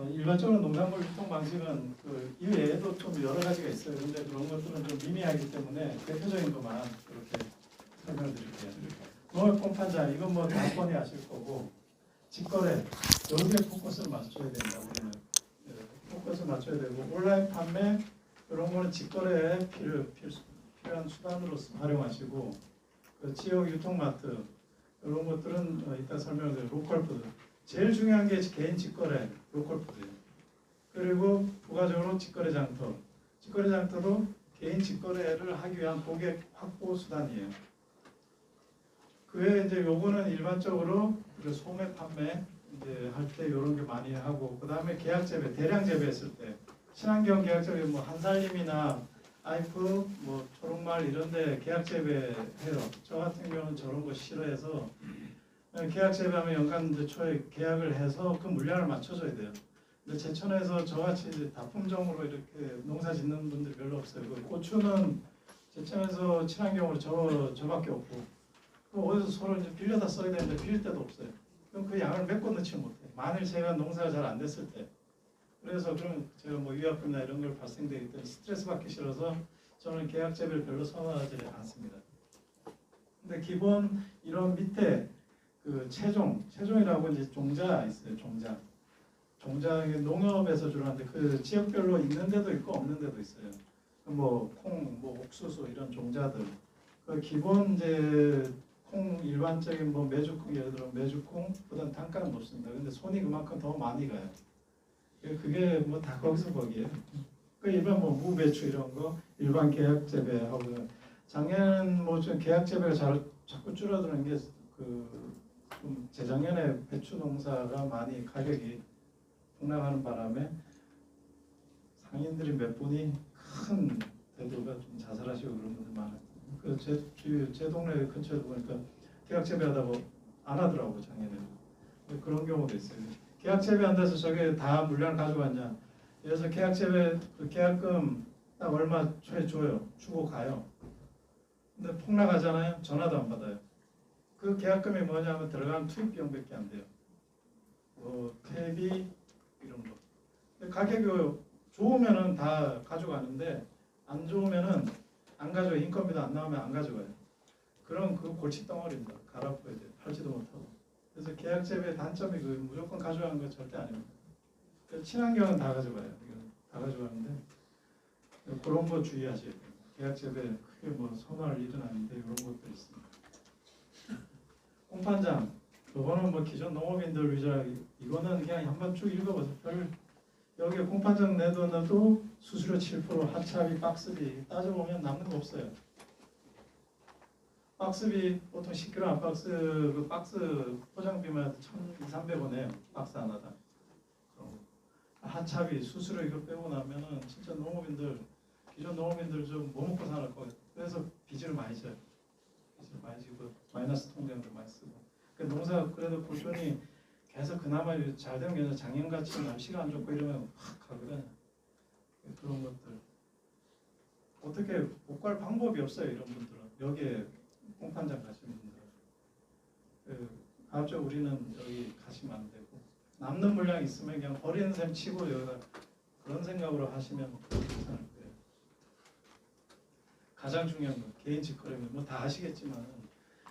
일반적으로 농산물 유통 방식은 그 이외에도 좀 여러 가지가 있어요. 그런데 그런 것들은 좀 미미하기 때문에 대표적인 것만 이렇게 설명드릴게요. 농협 공판장 이건 뭐 다뻔히 아실 거고, 직거래 여기에 포커스를 맞춰야 된다. 우리는 포커스를 맞춰야 되고, 온라인 판매 이런 거는 직거래에 필요한 수단으로 활용하시고, 그 지역 유통마트 이런 것들은 이따 설명드릴 로컬푸드. 제일 중요한 게 개인 직거래, 로컬푸드예요. 그리고 부가적으로 직거래 장터. 직거래 장터도 개인 직거래를 하기 위한 고객 확보 수단이에요. 그 외에 이제 요거는 일반적으로 소매 판매 이제 할 때 이런 게 많이 하고, 그 다음에 계약 재배, 대량 재배했을 때 친환경 계약 재배 뭐 한살림이나 아이프, 뭐 초록말 이런데 계약 재배해요. 저 같은 경우는 저런 거 싫어해서 계약 재배하면 연간 이제 초에 계약을 해서 그 물량을 맞춰줘야 돼요. 근데 제천에서 저같이 다품종으로 이렇게 농사 짓는 분들이 별로 없어요. 그 고추는 제천에서 친환경으로 저밖에 없고, 어디서 서로 이제 빌려다 써야 되는데 빌릴 데도 없어요. 그럼 그 양을 메꿔 넣지 못해. 만일 제가 농사가 잘 안 됐을 때. 그래서 그럼 제가 뭐 위약금이나 이런 걸 발생되기 때문에 스트레스 받기 싫어서 저는 계약 재배를 별로 선호하지 않습니다. 근데 기본 이런 밑에 그 체종이라고 이제 종자 있어요. 종자 농업에서 주로 하는데 그 지역별로 있는 데도 있고 없는 데도 있어요. 뭐 콩, 뭐 옥수수 이런 종자들. 그 기본 이제 콩 일반적인 뭐 메주콩 예를 들어 메주콩보다는 단가는 높습니다. 근데 손이 그만큼 더 많이 가요. 그게 뭐 다 거기서 거기에요. 그 일반 뭐 무배추 이런 거 일반 계약 재배하고, 작년 뭐 좀 계약 재배가 자꾸 줄어드는 게 좀 재작년에 배추 농사가 많이 가격이 폭락하는 바람에 상인들이 몇 분이 큰 대도가 좀 자살하시고 그런 분들 많아요. 제 동네 근처에 보니까 계약 재배하다고 안 하더라고 작년에. 그런 경우도 있어요. 계약 재배한다 해서 저게 다 물량을 가져갔냐? 그래서 계약 재배 그 계약금 딱 얼마 초에 줘요. 주고 가요. 근데 폭락하잖아요. 전화도 안 받아요. 그 계약금이 뭐냐면 들어간 투입 비용밖에 안 돼요. 퇴비 이런 거. 근데 가격이 좋으면은 다 가져가는데 안 좋으면은 안 가져가. 인건비도 안 나오면 안 가져가요. 그럼 그 골칫덩어리입니다. 갈아엎어야 돼요. 팔지도 못하고. 그래서 계약 재배의 단점이 무조건 가져가는 건 절대 아닙니다. 친환경은 다 가져가요. 다 가져가는데 그런 거 주의하셔야 돼요. 계약 재배 크게 뭐 선호할 일은 아닌데 이런 것도 있습니다. 공판장, 그거는 뭐 기존 농업인들 위주로 이거는 그냥 한번 쭉 읽어보세요. 여기 공판장 내도 수수료 7%, 하차비, 박스비 따져보면 남는 거 없어요. 박스비 보통 10kg 한 박스, 그 박스 포장비만 1,200~1,300원이에요. 박스 하나당. 하차비, 수수료 이거 빼고 나면은 진짜 기존 농업인들 좀 뭐 먹고 살 거예요. 그래서 빚을 많이 져요. 빚을 많이 지고 마이너스 통장도 많이 쓰고. 그 농사 그래도 꾸준히 계속 그나마 잘 되는 게 아니라 작년같이 날씨가 안 좋고 이러면 확 가거든요. 그런 것들 어떻게 못 갈 방법이 없어요. 이런 분들은 여기에 공판장 가시는 분들은 가급적 우리는 여기 가시면 안 되고, 남는 물량 있으면 그냥 버리는 셈 치고 여기다 그런 생각으로 하시면 괜찮을 거예요. 가장 중요한 건 개인 직거래면 뭐 다 아시겠지만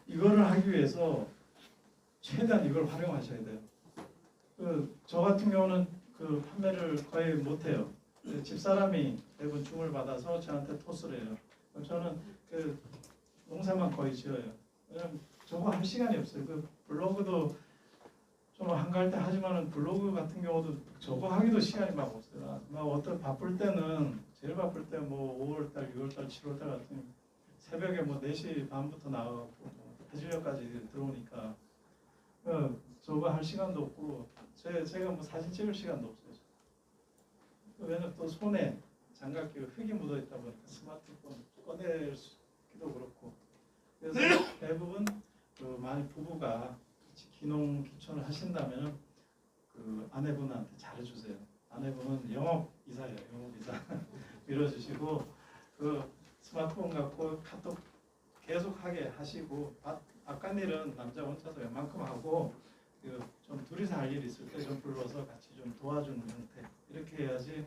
이거를 하기 위해서 최대한 이걸 활용하셔야 돼요. 저 같은 경우는 그 판매를 거의 못해요. 집사람이 대부분 주문을 받아서 저한테 토스를 해요. 저는 그 농사만 거의 지어요. 왜냐면 저거 할 시간이 없어요. 그 블로그도 좀 한가할 때 하지만은 블로그 같은 경우도 저거 하기도 시간이 막 없어요. 막 어떤 바쁠 때는 제일 바쁠 때 뭐 5월달, 6월달, 7월달 같은 새벽에 뭐 4시 반부터 나가고 해질녘까지 들어오니까 저거 할 시간도 없고 제가 뭐 사진 찍을 시간도 없어요. 왜냐면 또 손에 장갑 끼고 흙이 묻어 있다 보니까 스마트폰 꺼내기도 그렇고, 그래서 대부분 만약 부부가 기농 기촌을 하신다면 그 아내분한테 잘해주세요. 아내분은 영업이사예요. 영업이사 밀어주시고 그 스마트폰 갖고 카톡 계속 하게 하시고, 바깥 일은 남자 혼자서 웬만큼 하고 좀 둘이서 할 일이 있을 때 좀 불러서 같이 좀 도와주는 형태 이렇게 해야지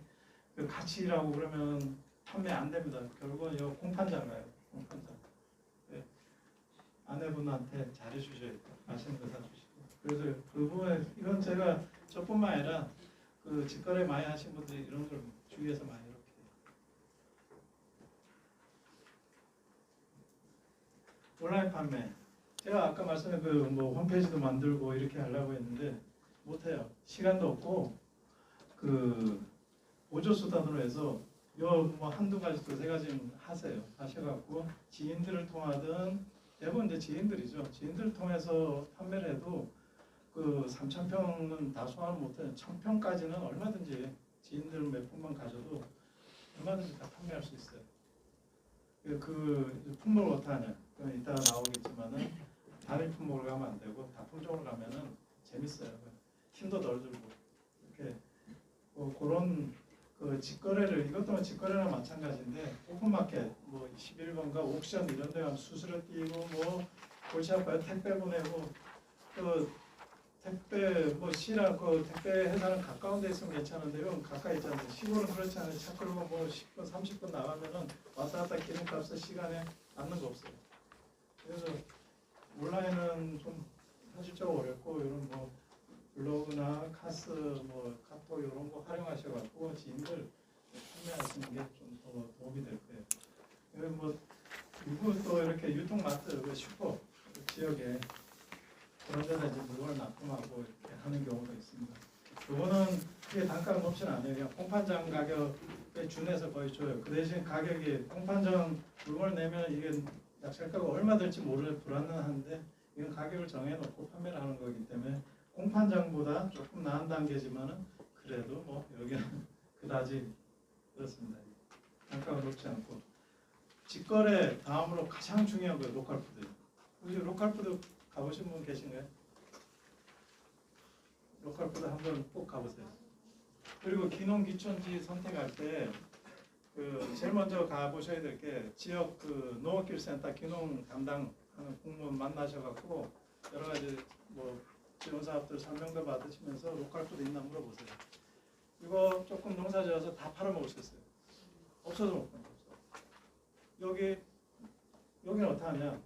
같이 일하고 그러면 판매 안 됩니다. 결국은 이 공판장 가요. 공판장. 네. 아내분한테 잘해주셔야 돼요. 맛있는 거 사주시고. 그래서 그 부분에 이건 제가 저뿐만 아니라 그 직거래 많이 하신 분들이 이런 걸 주위에서 많이 이렇게 온라인 판매. 제가 아까 말씀드린 그 뭐 홈페이지도 만들고 이렇게 하려고 했는데 못해요. 시간도 없고 그 보조 수단으로 해서 요 뭐 한두 가지 두세 가지는 하세요. 하셔갖고 지인들을 통하든 대부분 이제 지인들이죠. 지인들을 통해서 판매를 해도 그 3,000평은 다 소화를 못해요. 1,000평까지는 얼마든지 지인들 몇 분만 가져도 얼마든지 다 판매할 수 있어요. 그 품목을 어떠하냐? 이따가 나오겠지만은 단일 품목을 가면 안 되고 다품종으로 가면은 재밌어요. 힘도 덜 들고 이렇게 그런 그 직거래를 이것도 직거래랑 마찬가지인데 오픈마켓 뭐 11번가 옥션 이런 데 가면 수수료 띄고 뭐 골치 아파요. 택배 보내고 그 택배 뭐 시랑 그 택배 회사는 가까운 데 있으면 괜찮은데 이건 가까이 있잖아요. 시골은 그렇지 않아요. 차 끌고 뭐 10분 30분 나가면은 왔다 갔다 기름값에 시간에 남는 거 없어요. 그래서 온라인은 좀 현실적으로 어렵고 이런 뭐 블로그나 카스 뭐 카톡 이런 거 활용하셔가지고 지인들 판매하시는 게 좀 더 도움이 될 거예요. 그리고 뭐 일부 또 이렇게 유통마트 그 슈퍼 그 지역에 그런 데다 이제 물건을 납품하고 이렇게 하는 경우도 있습니다. 이거는 크게 단가가 높지는 않아요. 그냥 공판장 가격에 준해서 거의 줘요. 그 대신 가격이 공판장 물건을 내면 이게 낙찰가가 얼마 될지 모르는 불안한데 이건 가격을 정해놓고 판매를 하는 거기 때문에 공판장보다 조금 나은 단계지만은 그래도 뭐 여기는 그다지 그렇습니다. 단가가 높지 않고 직거래 다음으로 가장 중요한 거 로컬푸드. 혹시 로컬푸드 가보신 분 계신가요? 로컬푸드 한번 꼭 가보세요. 그리고 기농기촌지 선택할 때 그 제일 먼저 가보셔야 될 게 지역 그 농업기술센터 기농 담당하는 공무원 만나셔갖고 여러 가지 뭐 지원 사업들 설명도 받으시면서 로컬푸드 있나 물어보세요. 이거 조금 농사지어서 다 팔아먹을 수 있어요. 없어도 못 팔아요. 여기는 어떻게 하냐?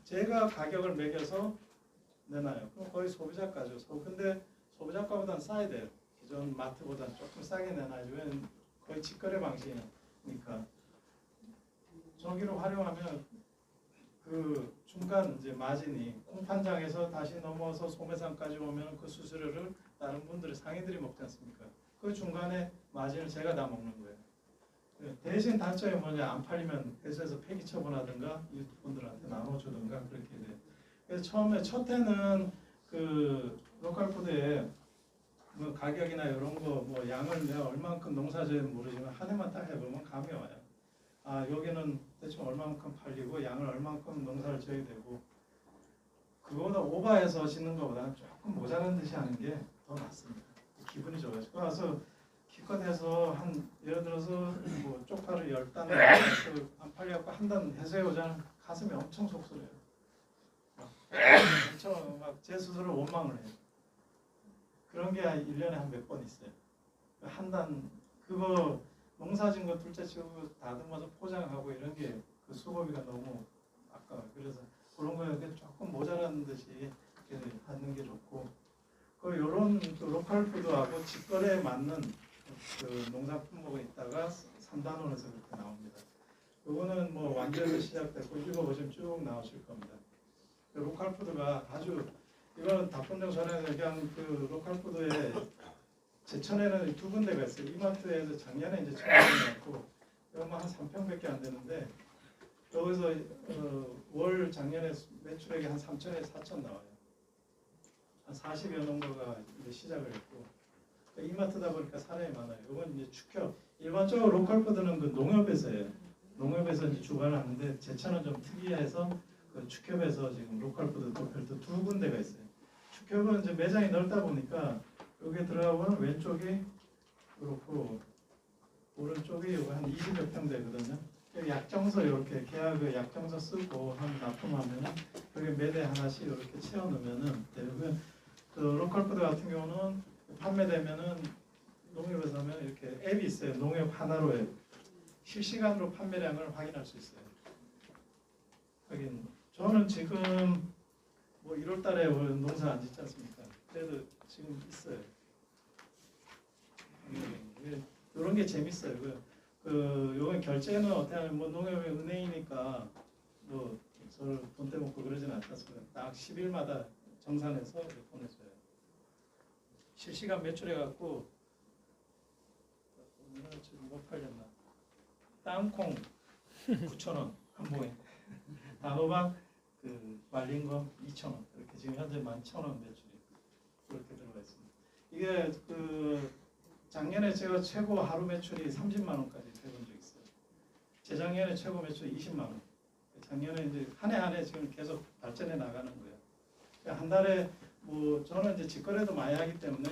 제가 가격을 매겨서 내놔요. 그럼 거의 소비자가죠. 근데 소비자가보다는 싸야 돼요. 기존 마트보다는 조금 싸게 내놔야죠. 왜냐면 거의 직거래 방식이니까. 저기로 활용하면 그 중간 이제 마진이 공판장에서 다시 넘어서 소매상까지 오면 그 수수료를 다른 분들이 상인들이 먹지 않습니까? 그 중간에 마진을 제가 다 먹는 거예요. 대신 단점이 뭐냐? 안 팔리면 회사에서 폐기 처분하든가 이분들한테 나눠주든가 그렇게 돼요. 그래서 처음에 첫 해는 그 로컬푸드에 뭐 가격이나 이런 거 뭐 양을 내가 얼만큼 농사지는지 모르지만 한 해만 딱 해보면 감이 와요. 아 여기는 대충 얼만큼 팔리고 양을 얼만큼 농사를 지어야 되고 그거보다 오버해서 짓는 것보다는 조금 모자란 듯이 하는 게 더 낫습니다. 기분이 좋아지고 와서 기껏해서 한 예를 들어서 뭐 쪽파를 10단 안 팔려갖고 한 단 해소해오자는 가슴이 엄청 속쓰려요. 엄청 막 제 스스로 원망을 해요. 그런 게 1년에 한 몇 번 있어요. 한 단 그거 농사진 거 둘째 치고 다듬어서 포장하고 이런 게 그 수고비가 너무 아까워요. 그래서 그런 거에 조금 모자라는 듯이 하는 게 좋고 그 요런 그 로컬푸드하고 직거래에 맞는 그 농산품목이 있다가 3단원에서 그렇게 나옵니다. 요거는 뭐 완전히 시작됐고 읽어보시면 쭉 나오실 겁니다. 그 로컬푸드가 아주 이거는 다품종 전에 그냥 그 로컬푸드에 제천에는 두 군데가 있어요. 이마트에서 작년에 이제 처음 나왔고 이거 한 3평밖에 안 되는데 여기서 월 작년에 매출액이 한 3천에서 4천 나와요. 한 40여 농가가 이제 시작을 했고 이마트다 보니까 사람이 많아요. 이건 이제 축협. 일반적으로 로컬푸드는 그 농협에서 해요. 농협에서 이제 주관하는데 제천은 좀 특이해서 그 축협에서 지금 로컬푸드도 별도 두 군데가 있어요. 축협은 이제 매장이 넓다 보니까 여기 들어가보면 왼쪽이 그렇고 오른쪽이 한 20여 평 되거든요. 약정서 이렇게 계약을 약정서 쓰고 한 납품하면은 여기 매대 하나씩 이렇게 채워 넣으면은 대부분 그 로컬푸드 같은 경우는 판매되면은 농협에서 하면 이렇게 앱이 있어요. 농협 하나로 앱. 실시간으로 판매량을 확인할 수 있어요. 하긴 저는 지금 뭐 1월 달에 농사 안 짓지 않습니까? 그래도 지금 있어요. 이런 게 재밌어요. 요건 결제는 어떻게 하면 뭐 농협의 은행이니까 뭐 서로 돈 떼먹고 그러지는 않습니다. 딱 10일마다 정산해서 보내줘요. 실시간 매출해갖고 오늘 지금 못 팔렸나? 땅콩 9,000원 한 봉에, 단호박 말린 거 2,000원, 이렇게 지금 현재 11,000원 매출이 그렇게 들어가 있습니다. 이게 작년에 제가 최고 하루 매출이 30만 원까지 해본 적 있어요. 재작년에 최고 매출이 20만 원. 작년에 이제 한 해 지금 계속 발전해 나가는 거예요. 한 달에 뭐 저는 이제 직거래도 많이 하기 때문에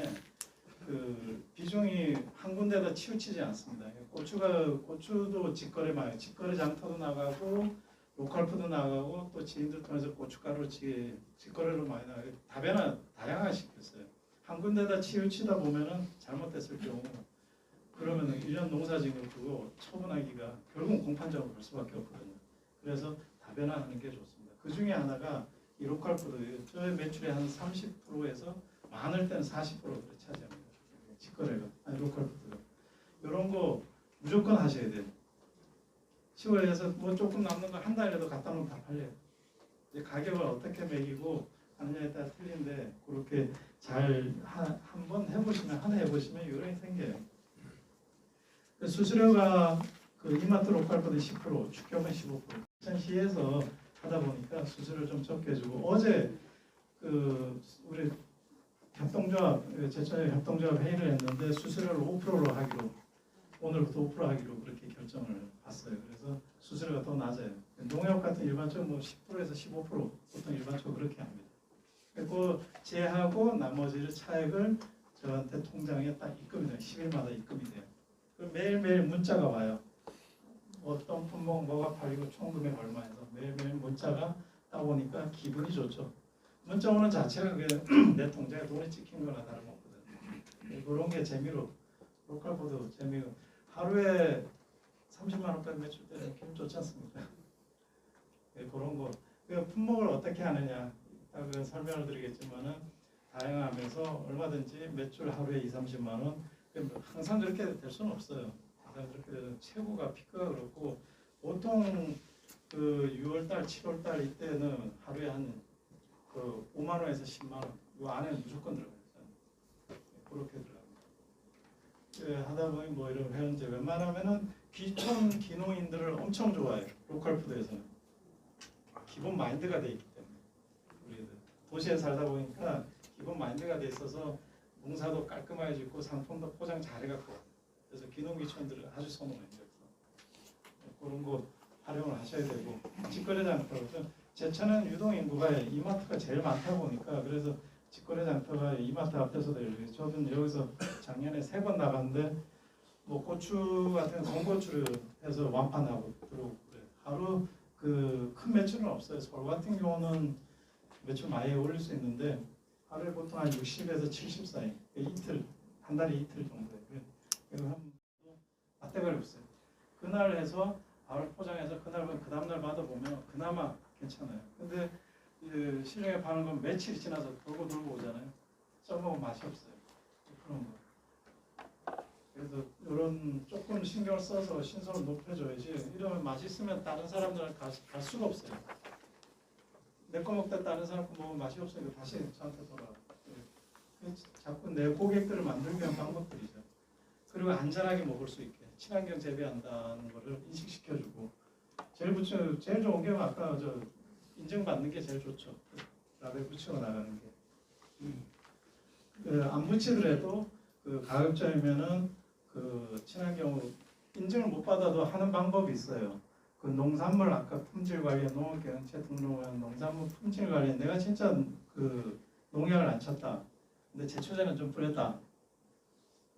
비중이 한 군데다 치우치지 않습니다. 고추도 직거래 많이, 직거래 장터도 나가고 로컬푸드 나가고 또 지인들 통해서 고춧가루 직거래로 많이 나가고 다양하게 시켰어요. 한 군데다 치우치다 보면은 잘못됐을 경우 그러면은 1년 농사짓는 그거 처분하기가 결국은 공판장으로 갈 수밖에 없거든요. 그래서 다변화하는 게 좋습니다. 그 중에 하나가 이 로컬푸드, 저의 매출의 한 30%에서 많을 때는 40%를 차지합니다. 직거래가, 아니 로컬푸드가. 이런 거 무조건 하셔야 돼요. 10월에서 뭐 조금 남는 거 한 달에도 갖다 놓으면 다 팔려요. 이제 가격을 어떻게 매기고 하느냐에 따라 틀린데 그렇게 잘 한번 해보시면, 한 해 해보시면 요령이 생겨요. 수수료가 이마트 로컬푸드 10%, 축협은 15%. 시에서 하다 보니까 수수료 좀 적게 주고, 어제 우리 협동조합, 제천의 협동조합 회의를 했는데 수수료를 5%로 하기로, 오늘부터 5% 하기로 그렇게 결정을 봤어요. 그래서 수수료가 더 낮아요. 농협 같은 일반적으로 뭐 10%에서 15% 보통 일반적으로 그렇게 합니다. 그리고 제하고 나머지를 차액을 저한테 통장에 딱 입금이 돼요. 10일마다 입금이 돼요. 매일매일 문자가 와요. 어떤 품목 뭐가 팔리고 총 금액 얼마에서 매일매일 문자가 따오니까 기분이 좋죠. 문자 오는 자체가 내 통장에 돈이 찍힌 거나 다름없거든요. 그런 게 재미로, 로컬푸드 재미로 하루에 30만 원까지 매출되는 기분 좋지 않습니까? 그런 거. 품목을 어떻게 하느냐 설명을 드리겠지만은 다양하면서 얼마든지 매출 하루에 2, 30만 원. 항상 그렇게 될 수는 없어요. 항상 그렇게 되는 최고가 피크가 그렇고, 보통 6월달, 7월달 이때는 하루에 한 5만 원에서 10만 원, 이 안에 무조건 들어가요. 그렇게 들어갑니다. 하다 보니 뭐 이런 회원제 웬만하면은 귀촌 기농인들을 엄청 좋아해요. 로컬푸드에서는 기본 마인드가 돼 있기 때문에, 우리들 도시에 살다 보니까 기본 마인드가 돼 있어서 농사도 깔끔하게 짓고 상품도 포장 잘해갖고, 그래서 기농귀촌들을 아주 선호해요. 그런 거 활용을 하셔야 되고, 직거래 장터, 제천은 유동 인구가 이마트가 제일 많다 보니까 그래서 직거래 장터가 이마트 앞에서도 열려요. 저는 여기서 작년에 3번 나갔는데 뭐 고추 같은 공고추를 해서 완판하고 들어오고 그래요. 하루 큰 매출은 없어요. 서울 같은 경우는 매출 많이 올릴 수 있는데 하루에 보통 한 60에서 70 사이, 이틀, 한 달에 이틀 정도예요. 그래서 맞대가리 없어요. 그날 해서 바로 포장해서 그날 그 다음날 받아보면 그나마 괜찮아요. 근데 시중에 파는 건 며칠이 지나서 돌고 오잖아요. 써먹으면 맛이 없어요. 그런 거. 그래서 이런 조금 신경을 써서 신선을 높여줘야지, 이러면 맛있으면 다른 사람들은 갈 수가 없어요. 내 거 먹다 다른 사람 거 먹으면 맛이 없으니까 다시 저한테 돌아와요. 자꾸 내 고객들을 만들기 위한 방법들이죠. 그리고 안전하게 먹을 수 있게 친환경 재배한다는 것을 인식시켜주고, 제일 좋은 게 아까 인증받는 게 제일 좋죠. 라벨 붙이고 나가는 게. 안 붙이더라도 가급적이면은 친환경 인증을 못 받아도 하는 방법이 있어요. 농산물 아까 품질 관리, 농업경영체 등록한 농산물 품질 관리, 내가 진짜 농약을 안 쳤다. 근데 제초제는 좀 뿌렸다.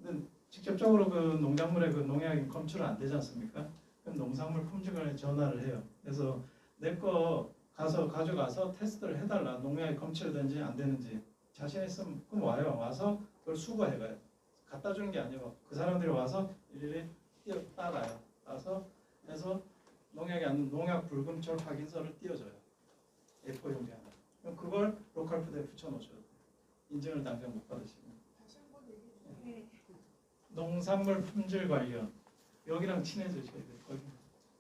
근데 직접적으로 농작물에 농약이 검출은 안 되지 않습니까? 그럼 농산물 품질 관리 전화를 해요. 그래서 내 거 가져가서 테스트를 해달라. 농약이 검출되는지 안 되는지 자신 있으면 그럼 와요. 와서 그걸 수거해가요. 갖다 주는 게 아니고 그 사람들이 와서 일일이 따라요. 따서 해서 농약이 안 농약 불금철 확인서를 띄워줘요. A4 용지 하나. 그럼 그걸 로컬 푸드에 붙여놓으셔도 돼요. 인증을 당장 못 받으시면. 농산물 품질 관련 여기랑 친해지셔야 돼요. 거기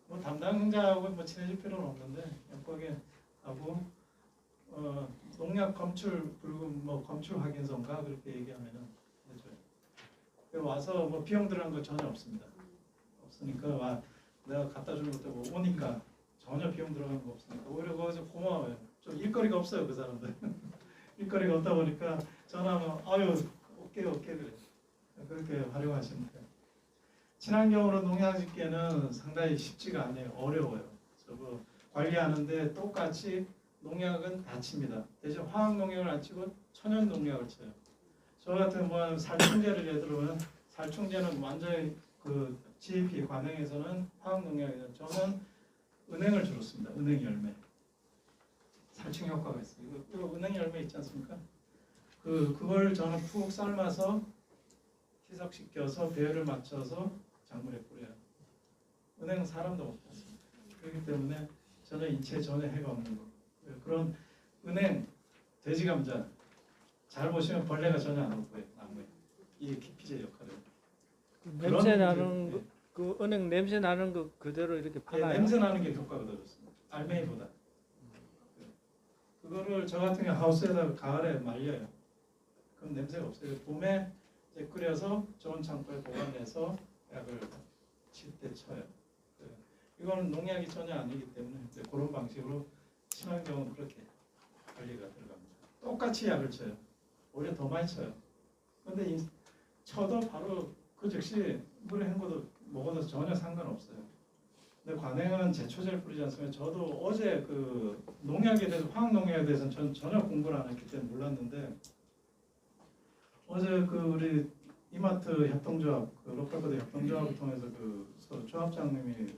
뭐 담당자하고 뭐 친해질 필요는 없는데 거기 하고 농약 검출 불금 뭐 검출 확인서인가 그렇게 얘기하면은 해줘요. 와서 뭐 비용 들어간 거 전혀 없습니다. 없으니까 와 내가 갖다 주는 것도 뭐 오니까 전혀 비용 들어간 거 없으니까 오히려 거기서 고마워요. 좀 일거리가 없어요 그 사람들. 일거리가 없다 보니까 전화하면 아유 오케이 그래. 그렇게 활용하시면 돼요. 친환경으로 농약 짓기에는 상당히 쉽지가 않아요. 어려워요. 그래서 관리하는데 똑같이 농약은 다 칩니다. 대신 화학 농약을 안 치고 천연 농약을 쳐요. 저 같은 뭐 살충제를 예를 들면 살충제는 완전히 그 GAP 관행에서는 화학 농약이죠. 저는 은행을 주로 씁니다. 은행 열매. 살충 효과가 있어요. 이거 은행 열매 있지 않습니까? 그걸 저는 푹 삶아서 희석시켜서 배열을 맞춰서 작물에 뿌려요. 은행은 사람도 못 받습니다. 그렇기 때문에 전혀 인체에 전혀 해가 없는 거. 그런 은행, 돼지 감자 잘 보시면 벌레가 전혀 안 오고요. 나무에. 이게 기피제 역할을. 냄새 나는 그 은행 냄새 나는 거 그대로 이렇게 파나요? 냄새 나는 게 효과가 더 좋습니다. 알맹이보다. 그거를 저 같은 경우 하우스에다가 가을에 말려요. 그럼 냄새가 없어요. 봄에 이제 끓여서 좋은 창고에 보관해서 약을 칠 때 쳐요. 이거는 농약이 전혀 아니기 때문에 이제 그런 방식으로 친환경은 그렇게 관리가 들어갑니다. 똑같이 약을 쳐요. 오히려 더 많이 쳐요. 그런데 쳐도 바로 그 즉시 물에 헹궈도 먹어도 전혀 상관없어요. 근데 관행은 제초제를 뿌리지 않습니까? 저도 어제 그 농약에 대해서 화학 농약에 대해서는 전 전혀 공부를 안 했기 때문에 몰랐는데 어제 그 우리 이마트 협동조합, 그 로컬푸드 협동조합을 통해서 그 조합장님이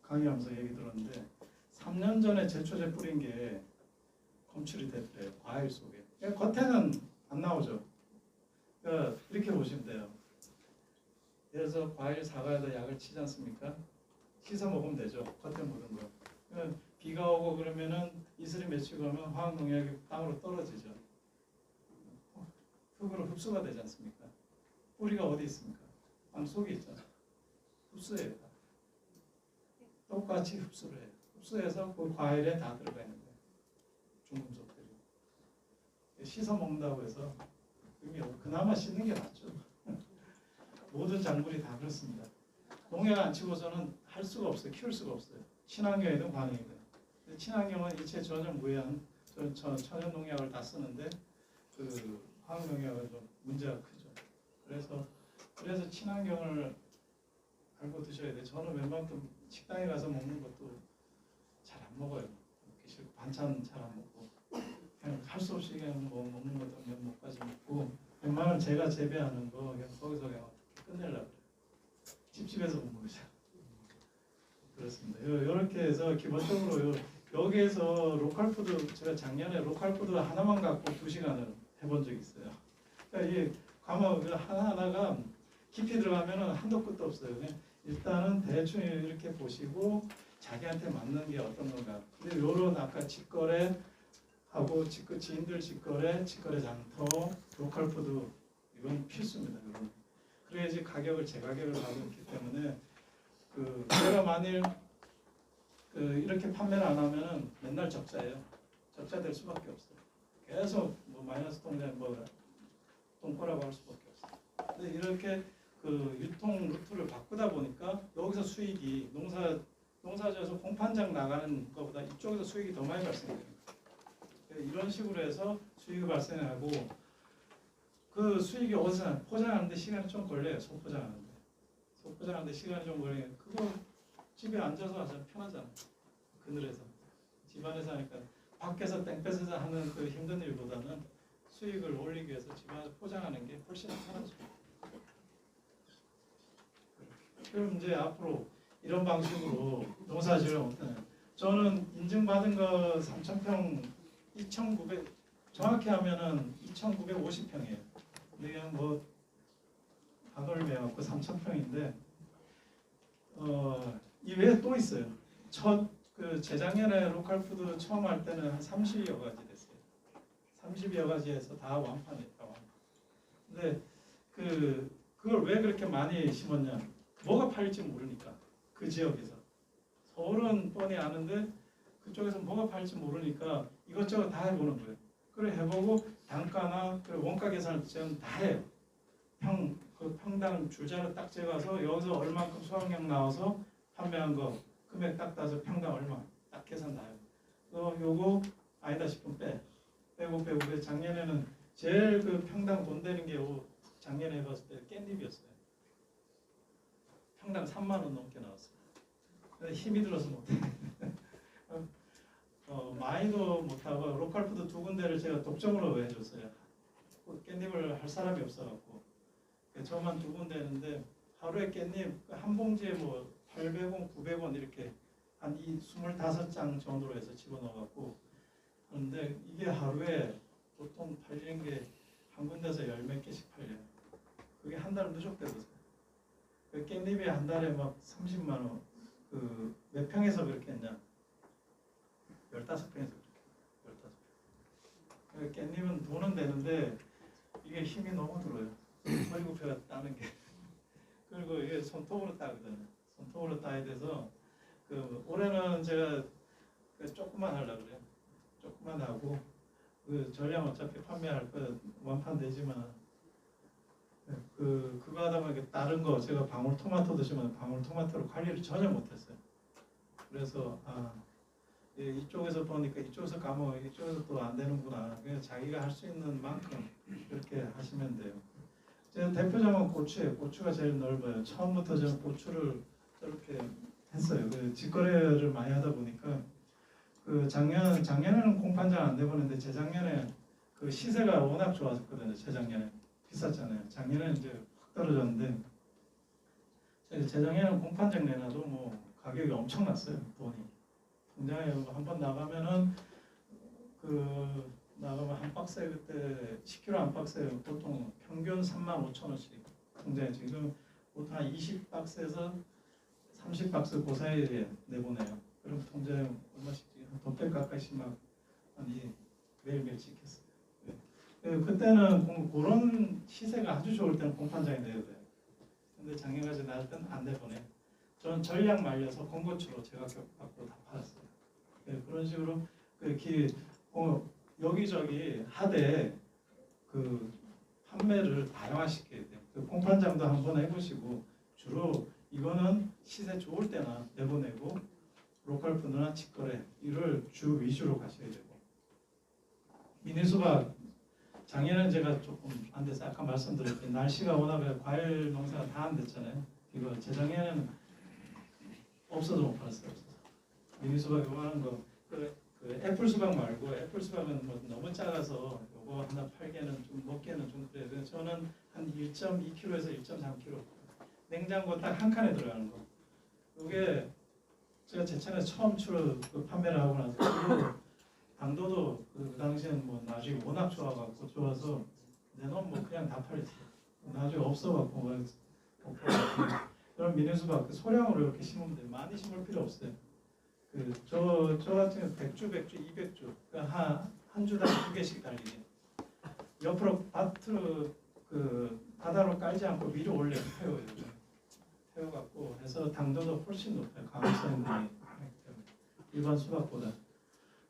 강의하면서 얘기 들었는데 3년 전에 제초제 뿌린 게 검출이 됐대요. 과일 속에. 겉에는 안 나오죠. 그러니까 이렇게 보시면 돼요. 그래서 과일 사과에다 약을 치지 않습니까? 씻어 먹으면 되죠. 겉에 묻은 거. 그러니까 비가 오고 그러면은 이슬이 맺히고 하면 화학 농약이 땅으로 떨어지죠. 흙으로 흡수가 되지 않습니까? 뿌리가 어디 있습니까? 땅 속에 있잖아. 흡수해요. 똑같이 흡수를 해요. 흡수해서 그 과일에 다 들어가 있는 거예요. 중금속들이. 씻어 먹는다고 해서 의미 없고 그나마 씻는 게 낫죠. 모든 작물이 다 그렇습니다. 농약 안 치고서는 할 수가 없어요. 키울 수가 없어요. 친환경이든 관행이든. 친환경은 일체 전혀 무해한 천연 농약을 다 쓰는데 그 화학 농약은 좀 문제가 크죠. 그래서 친환경을 알고 드셔야 돼요. 저는 웬만큼 식당에 가서 먹는 것도 잘 안 먹어요. 반찬 잘 안 먹고 그냥 할 수 없이 그냥 뭐 먹는 것도 몇 먹까지 먹고 웬만하면 제가 재배하는 거 그냥 거기서 그냥 끝내려고 찝찝해서 못 먹으죠. 그렇습니다. 이렇게 해서 기본적으로 여기에서 로컬푸드 제가 작년에 로컬푸드 하나만 갖고 2시간을 해본 적이 있어요. 그러니까 이 과목 하나하나가 깊이 들어가면은 한도 끝도 없어요. 그냥 일단은 대충 이렇게 보시고 자기한테 맞는 게 어떤 건가. 근데 요런 아까 직거래 하고 지인들 직거래 장터, 로컬푸드 이건 필수입니다. 이건. 그래야지 가격을 제 가격을 가고 있기 때문에 내가 만일 이렇게 판매를 안 하면은 맨날 적자예요. 적자 될 수밖에 없어요. 계속 뭐 마이너스 통장 똥꼬라고 할 수밖에 없어요. 근데 이렇게 유통 루트를 바꾸다 보니까 여기서 수익이 농사지어서 공판장 나가는 것보다 이쪽에서 수익이 더 많이 발생해요. 이런 식으로 해서 수익이 발생하고 그 수익이 어디서 포장하는데 시간이 좀 걸려요. 소포장하는데 시간이 좀 걸려요. 그거 집에 앉아서 하면 편하잖아요. 그늘에서 집안에서 하니까 밖에서 땡볕에서 하는 그 힘든 일보다는 수익을 올리기 위해서 집안에서 포장하는 게 훨씬 편하죠. 그럼 이제 앞으로 이런 방식으로 농사지을 못하는 저는 인증받은 거 3,000평 2,900 정확히 하면은 2,950평이에요. 근데 그냥 뭐 박을 매갖고 3,000평인데 이 외에 또 있어요. 그 재작년에 로컬푸드 처음 할 때는 한 30여 가지 됐어요. 30여 가지에서 다 완판했다. 완판. 근데 그걸 왜 그렇게 많이 심었냐? 뭐가 팔릴지 모르니까 그 지역에서. 서울은 뻔히 아는데 그쪽에서 뭐가 팔릴지 모르니까 이것저것 다 해보는 거예요. 그래 해보고 단가나 그 원가 계산을 다 해요. 그 평당 줄자로 딱 재가서 여기서 얼만큼 수확량 나와서 판매한 거 금액 딱 따서 평당 얼마 딱 계산 다 해요. 요거 아니다 싶으면 빼고 작년에는 제일 그 평당 돈 되는 게 작년에 해봤을 때 깻잎이었어요. 평당 3만 원 넘게 나왔어요. 근데 힘이 들어서 못해. 많이도 못하고 로컬푸드 2군데를 제가 독점으로 해줬어요. 깻잎을 할 사람이 없어갖고 저만 2군데 했는데 하루에 깻잎 한 봉지에 뭐 800원, 900원 이렇게 한 25장 정도로 해서 집어넣어갖고 그런데 이게 하루에 보통 팔리는 게 한 군데서 10몇 개씩 팔려요. 그게 한 달 누적되거든요. 깻잎이 한 달에 막 30만 원. 몇 평에서 그렇게 했냐? 15평에서 그렇게. 15평. 깻잎은 돈은 되는데 이게 힘이 너무 들어요. 허리굽혀가 따는 게. 그리고 이게 손톱으로 따거든요. 손톱으로 따야 돼서 올해는 제가 조금만 하려고 그래요. 조금만 하고 전량 어차피 판매할 거 완판되지만 그거 하다 보니까 다른 거 제가 방울토마토도 심었는데 방울토마토로 관리를 전혀 못했어요. 그래서 이쪽에서 보니까 이쪽에서 까먹어 이쪽에서 또 안 되는구나. 그냥 자기가 할 수 있는 만큼 그렇게 하시면 돼요. 제 대표적인 고추예요. 고추가 제일 넓어요. 처음부터 저는 고추를 저렇게 했어요. 직거래를 많이 하다 보니까 작년에는 공판장 안 내보는데 재작년에 그 시세가 워낙 좋았거든요. 재작년에 비쌌잖아요. 작년에는 이제 확 떨어졌는데 재작년에는 공판장 내놔도 뭐 가격이 엄청났어요. 돈이 통장에 한 번 나가면은 나가면 한 박스에 그때 10kg 한 박스에 보통 평균 35,000원씩 통장에 지금 보통 한 20박스에서 30박스 그 사이에 내보내요. 그럼 통장에 얼마씩 돈100 가까이씩 막 매일매일 찍혔어요. 그때는 그런 시세가 아주 좋을 때는 공판장에 내야 돼요. 근데 작년까지 나올 때는 안 내보내. 저는 전량 말려서 공고추로 제가 갖고 다 팔았어요. 그런 식으로 여기저기 하되 판매를 다양화시켜야 돼요. 공판장도 한번 해보시고 주로 이거는 시세 좋을 때나 내보내고 로컬푸드나 직거래 이를 주 위주로 가셔야 되고 미니수박 작년에는 제가 조금 안 돼서 아까 말씀드렸듯이 날씨가 워낙 과일 농사가 다 안 됐잖아요. 이거 재작년에는 없어서 못 팔았어요. 미니수박 요만한 거 애플 수박 말고 애플 수박은 뭐 너무 작아서 요거 하나 팔기에는 좀 먹기에는 좀 그래요. 그래서 저는 한 1.2kg에서 1.3kg 냉장고 딱 한 칸에 들어가는 거. 이게 제가 제천에 처음 판매를 하고 나서 당도도 그 당시에는 뭐 나중에 워낙 좋아서 내놓으면 뭐 그냥 다 팔렸어요. 나중에 없어갖고 그런 미니수박 소량으로 이렇게 심으면 돼요. 많이 심을 필요 없어요. 저 같은 경우 100주, 200주 한 주당 2개씩 달리게 옆으로 밭으로 바다로 깔지 않고 위로 올려요. 태워갖고 해서 당도도 훨씬 높아요. 강화성이 일반 수박보다.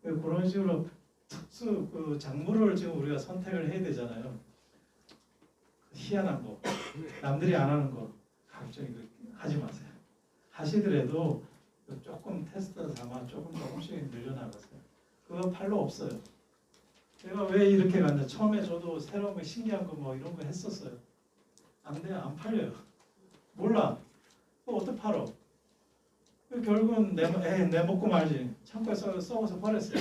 그런 식으로 특수 작물을 지금 우리가 선택을 해야 되잖아요. 희한한 거, 남들이 안 하는 거 갑자기 하지 마세요. 하시더라도 조금 테스트 삼아 조금씩 늘려나가세요. 그거 팔로 없어요. 제가 왜 이렇게 갔냐? 처음에 저도 새로운 거 신기한 거 뭐 이런 거 했었어요. 안 돼요, 안 팔려요. 몰라. 어떻게 팔어? 결국은 내 먹고 말지. 창고에 썩어서 버렸어요.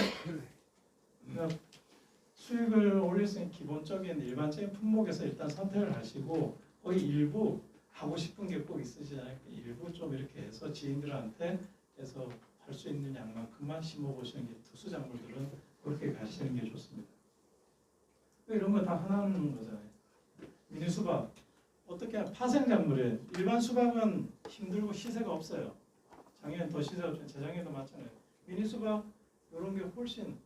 그러니까 수익을 올릴 수 있는 기본적인 일반적인 품목에서 일단 선택을 하시고 거기 일부 하고 싶은 게 꼭 있으시잖아요. 일부 좀 이렇게 해서 지인들한테 해서 할 수 있는 양만큼만 심어보시는 게 특수작물들은 그렇게 가시는 게 좋습니다. 이런 거 다 흔한 거잖아요. 미니 수박 어떻게 파생작물이에요. 일반 수박은 힘들고 시세가 없어요. 작년에 더 시세가 없죠. 재작년에도 마찬가지예요. 미니 수박 이런 게 훨씬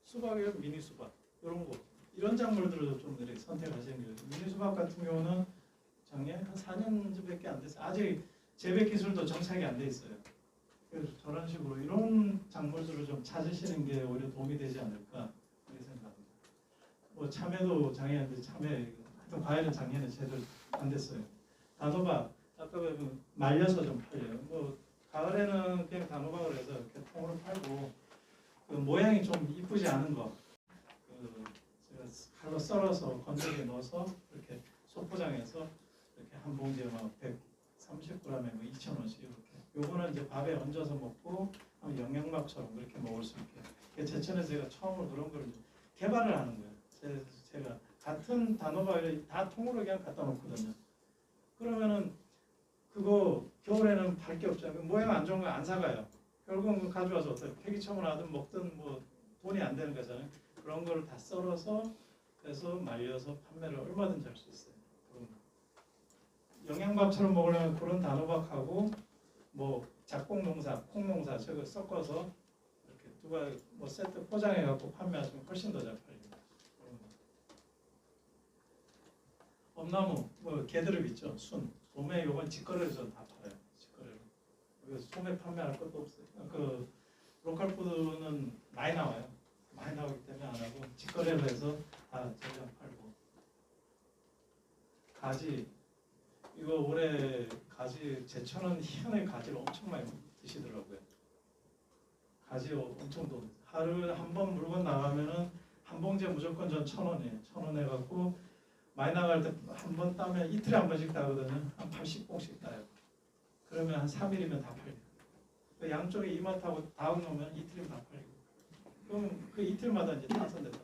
수박이요 미니 수박 이런 거 이런 작물들을 좀 이렇게 선택하시는 거예요. 미니 수박 같은 경우는 작년에 한 4년밖에 안 됐어요. 아직 재배 기술도 정착이 안 돼 있어요. 그래서 저런 식으로 이런 작물들을 좀 찾으시는 게 오히려 도움이 되지 않을까 그렇게 생각합니다. 뭐 참외도 작년에 참외 하여튼 과일은 작년에 제대로 안 됐어요. 단호박 아까 말려서 좀 팔려요. 뭐 가을에는 그냥 단호박을 해서 이렇게 통으로 팔고 그 모양이 좀 이쁘지 않은 거 제가 칼로 썰어서 건조기에 넣어서 이렇게 소포장해서 이렇게 한 봉지에 막 130g에 뭐 2,000원씩 이렇게. 요거는 이제 밥에 얹어서 먹고 영양밥처럼 그렇게 먹을 수 있게. 제천에서 제가 처음으로 그런 걸 개발을 하는 거예요. 제가 같은 단호박을 다 통으로 그냥 갖다 놓거든요. 그러면은 그거 겨울에는 팔 게 없잖아요. 모양 안 좋은 거 안 사가요. 결국은 가져와서 어떻게 폐기처분 하든 먹든 뭐 돈이 안 되는 거잖아요. 그런 걸 다 썰어서 해서 말려서 판매를 얼마든지 할 수 있어요. 영양밥처럼 먹으려면 그런 단호박하고 뭐 작곡농사, 콩농사 저거 섞어서 이렇게 두 가지 뭐 세트 포장해 갖고 판매하시면 훨씬 더 잘 팔립니다. 엄나무 뭐 개드릅 있죠. 순, 소매 요건 직거래에서 다 팔아요. 직거래로. 그래서 소매 판매할 것도 없어요. 그 로컬 푸드는 많이 나와요. 많이 나오기 때문에 안 하고 직거래로 해서 다 전량 팔고. 가지 이거 올해 가지 제천은 희한하게 가지를 엄청 많이 드시더라고요. 가지 엄청 돈. 하루에 한 번 물건 나가면은 한 봉지에 무조건 전 1,000원이에요. 1,000원 해갖고 많이 나갈 때 한 번 따면 이틀에 한 번씩 따거든요. 한 80봉씩 따요. 그러면 한 3일이면 다 팔려요. 그 양쪽에 이마트하고 다 놓으면 이틀이면 다 팔리고. 그럼 그 이틀마다 이제 따서 냈다.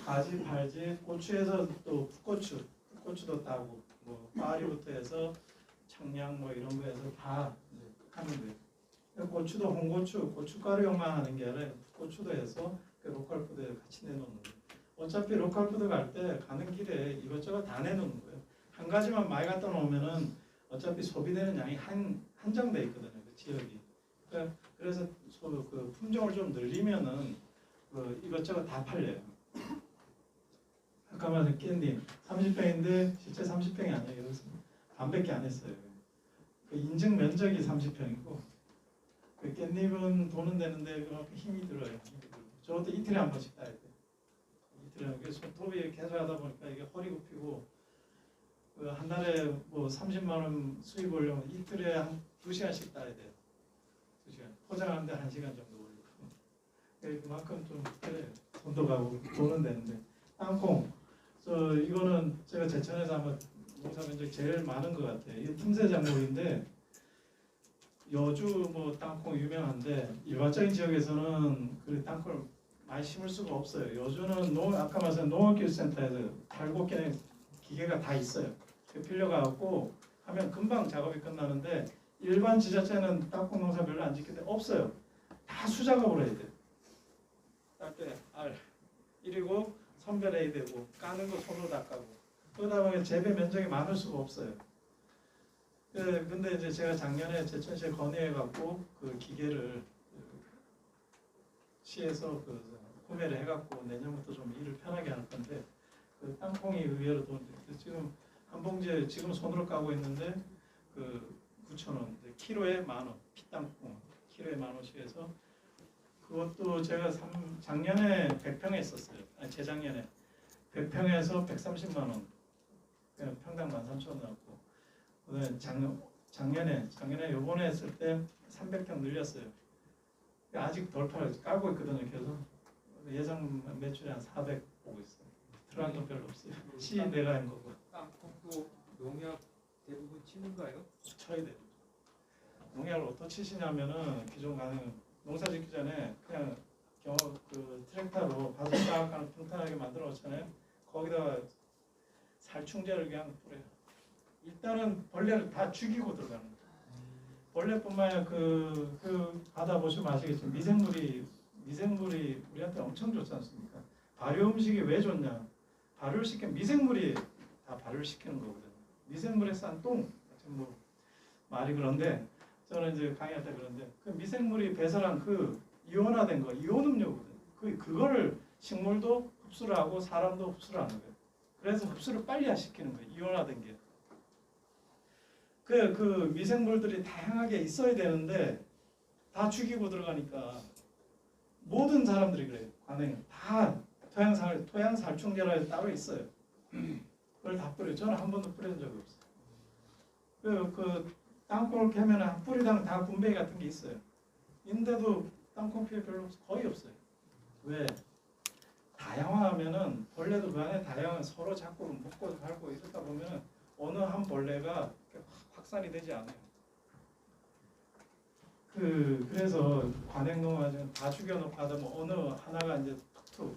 가지, 발지, 고추에서 또 풋고추, 풋고추도 따고 뭐 파리부터 해서 청양 뭐 이런 거에서 다 하는 거예요. 고추도 홍고추, 고춧가루용만 하는 게 아니라 고추도 해서 그 로컬 푸드에 같이 내놓는 거예요. 어차피 로컬 푸드 갈 때 가는 길에 이것저것 다 내놓는 거예요. 한 가지만 많이 갖다 놓으면은 어차피 소비되는 양이 한정돼 있거든요. 그 지역이. 그래서 그 품종을 좀 늘리면은 그 이것저것 다 팔려요. 아까 말한 깻잎 30평인데 실제 30평이 아니에요. 그래서 반밖에 안 했어요. 그 인증 면적이 30평이고 그 깻잎은 돈은 되는데 그만큼 힘이 들어요. 저것도 이틀에 한 번씩 따야 돼요. 이틀에 그래서 손톱이 계속 하다 보니까 이게 허리 굽히고 그 한 달에 뭐 30만 원 수입 올려면 이틀에 한 2시간씩 따야 돼요. 2시간. 포장하는데 1시간 정도 올리고. 그만큼 좀 그래요. 돈도 가고 돈은 되는데. 땅콩. 이거는 제가 제천에서 아마 농사 면적 제일 많은 것 같아요. 이게 틈새 작물인데 여주 뭐 땅콩 유명한데 일반적인 지역에서는 그 땅콩을 많이 심을 수가 없어요. 여주는 아까 말씀드린 농업기술센터에서 달고 깨는 기계가 다 있어요. 빌려가고 하면 금방 작업이 끝나는데 일반 지자체는 땅콩 농사 별로 안 짓기 때문에 없어요. 다 수작업으로 해야 돼요. 딸 때 알. 이리고 선별해야 되고 까는 거 손으로 닦아고 그러다 보면 재배 면적이 많을 수가 없어요. 근데 이제 제가 작년에 제천시에 건의해갖고 그 기계를 시에서 구매를 해갖고 내년부터 좀 일을 편하게 할 건데 그 땅콩이 의외로 지금 한 봉지에 지금 손으로 까고 있는데 그 9,000원, 키로에 10,000원, 피땅콩 키로에 10,000원씩 해서 그것도 제가 작년에 100평 했었어요. 아니 재작년에 100평에서 130만 원, 그냥 평당 13,000원 나왔고, 그다음에 작년에 요번에 했을 때 300평 늘렸어요. 아직 덜 팔아요. 까고 있거든요. 계속 예상 매출이 한 400 보고 있어요. 들어간 돈 별로 없어요. 시 내가 한 거고. 땅콩도 농약 대부분 치는가요? 쳐야 돼요. 농약을 어떻게 치시냐면은 기존 가는 농사 짓기 전에 그냥 그 트랙터로 바삭바삭한 평탄하게 만들어 놓잖아요. 거기다가 살충제를 그냥 뿌려요. 일단은 벌레를 다 죽이고 들어가는 거예요. 벌레뿐만 아니라 그 받아보시면 아시겠지만 미생물이 우리한테 엄청 좋지 않습니까? 발효 음식이 왜 좋냐? 발효를 시키면 미생물이 다 발효를 시키는 거거든요. 미생물에 싼 똥, 뭐 말이 그런데 저는 이제 강의할 때 그런데 그 미생물이 배설한 그 이온화된 거, 이온 음료거든요. 그거를 식물도 흡수를 하고 사람도 흡수를 하는 거예요. 그래서 흡수를 빨리 시키는 거예요. 이온화된 게. 그 미생물들이 다양하게 있어야 되는데 다 죽이고 들어가니까 모든 사람들이 그래요. 관행 다 토양살충제라 따로 있어요. 그걸 다 뿌려요. 저는 한 번도 뿌려본 적이 없어요. 그 땅콩을 캐면 뿌리당 다 분배기 같은 게 있어요. 인데도 땅콩 피해 별로 거의 없어요. 왜? 다양화하면은 벌레도 그 안에 다양한 서로 자꾸 먹고 살고 이러다 보면 어느 한 벌레가 확산이 되지 않아요. 그래서 관행농화는 다 죽여놓고 하다 보면 어느 하나가 이제 툭툭